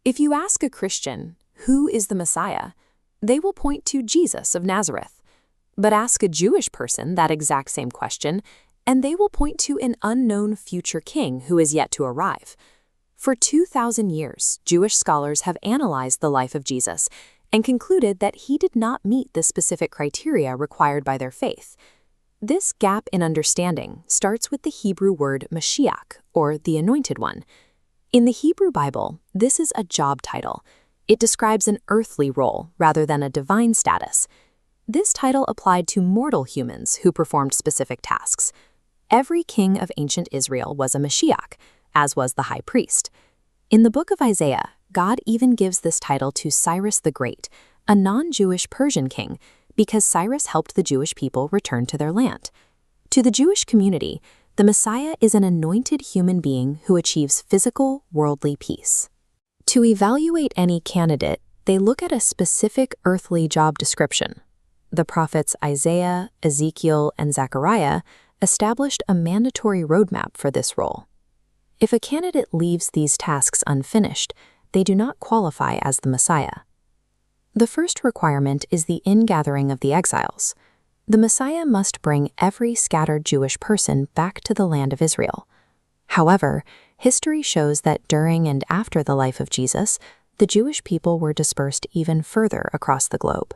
If you ask a Christian, who is the Messiah, they will point to Jesus of Nazareth. But ask a Jewish person that exact same question, and they will point to an unknown future king who is yet to arrive. For 2,000 years, Jewish scholars have analyzed the life of Jesus and concluded that he did not meet the specific criteria required by their faith. This gap in understanding starts with the Hebrew word Mashiach, or the Anointed One. In the Hebrew Bible, this is a job title. It describes an earthly role rather than a divine status. This title applied to mortal humans who performed specific tasks. Every king of ancient Israel was a Mashiach, as was the high priest. In the book of Isaiah, God even gives this title to Cyrus the Great, a non-Jewish Persian king, because Cyrus helped the Jewish people return to their land. To the Jewish community, the Messiah is an anointed human being who achieves physical, worldly peace. To evaluate any candidate, they look at a specific earthly job description. The prophets Isaiah, Ezekiel, and Zechariah established a mandatory roadmap for this role. If a candidate leaves these tasks unfinished, they do not qualify as the Messiah. The first requirement is the ingathering of the exiles. The Messiah must bring every scattered Jewish person back to the land of Israel. However, history shows that during and after the life of Jesus, the Jewish people were dispersed even further across the globe.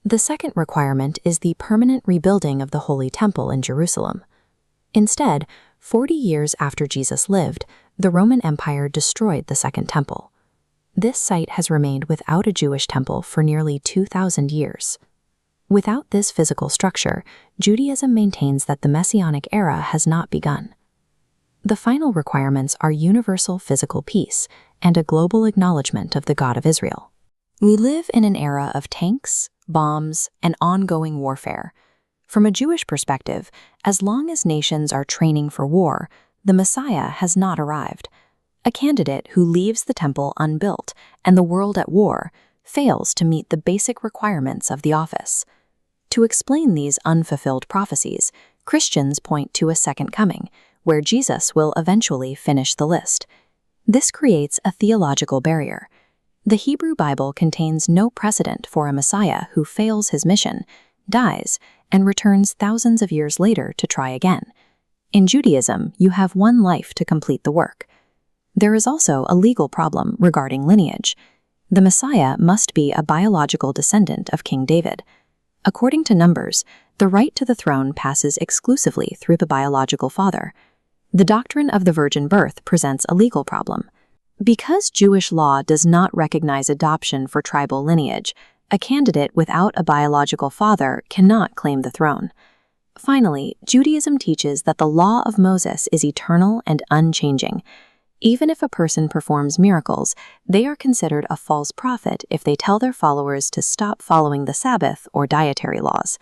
The second requirement is the permanent rebuilding of the Holy Temple in Jerusalem. Instead, 40 years after Jesus lived, the Roman Empire destroyed the Second Temple. This site has remained without a Jewish temple for nearly 2,000 years. Without this physical structure, Judaism maintains that the Messianic era has not begun. The final requirements are universal physical peace and a global acknowledgement of the God of Israel. We live in an era of tanks, bombs, and ongoing warfare. From a Jewish perspective, as long as nations are training for war, the Messiah has not arrived. A candidate who leaves the temple unbuilt and the world at war fails to meet the basic requirements of the office. To explain these unfulfilled prophecies, Christians point to a second coming, where Jesus will eventually finish the list. This creates a theological barrier. The Hebrew Bible contains no precedent for a Messiah who fails his mission, dies, and returns thousands of years later to try again. In Judaism, you have one life to complete the work. There is also a legal problem regarding lineage. The Messiah must be a biological descendant of King David. According to Numbers, the right to the throne passes exclusively through the biological father. The doctrine of the virgin birth presents a legal problem. Because Jewish law does not recognize adoption for tribal lineage, a candidate without a biological father cannot claim the throne. Finally, Judaism teaches that the law of Moses is eternal and unchanging. Even if a person performs miracles, they are considered a false prophet if they tell their followers to stop following the Sabbath or dietary laws.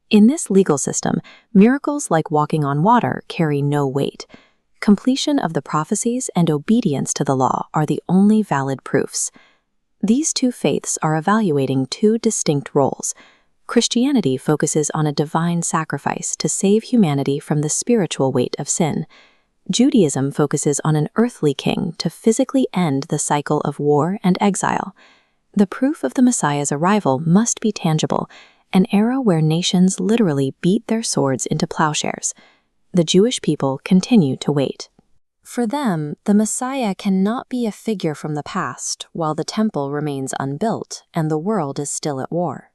In this legal system, miracles like walking on water carry no weight. Completion of the prophecies and obedience to the law are the only valid proofs. These two faiths are evaluating two distinct roles. Christianity focuses on a divine sacrifice to save humanity from the spiritual weight of sin. Judaism focuses on an earthly king to physically end the cycle of war and exile. The proof of the Messiah's arrival must be tangible, an era where nations literally beat their swords into plowshares. The Jewish people continue to wait. For them, the Messiah cannot be a figure from the past while the temple remains unbuilt and the world is still at war.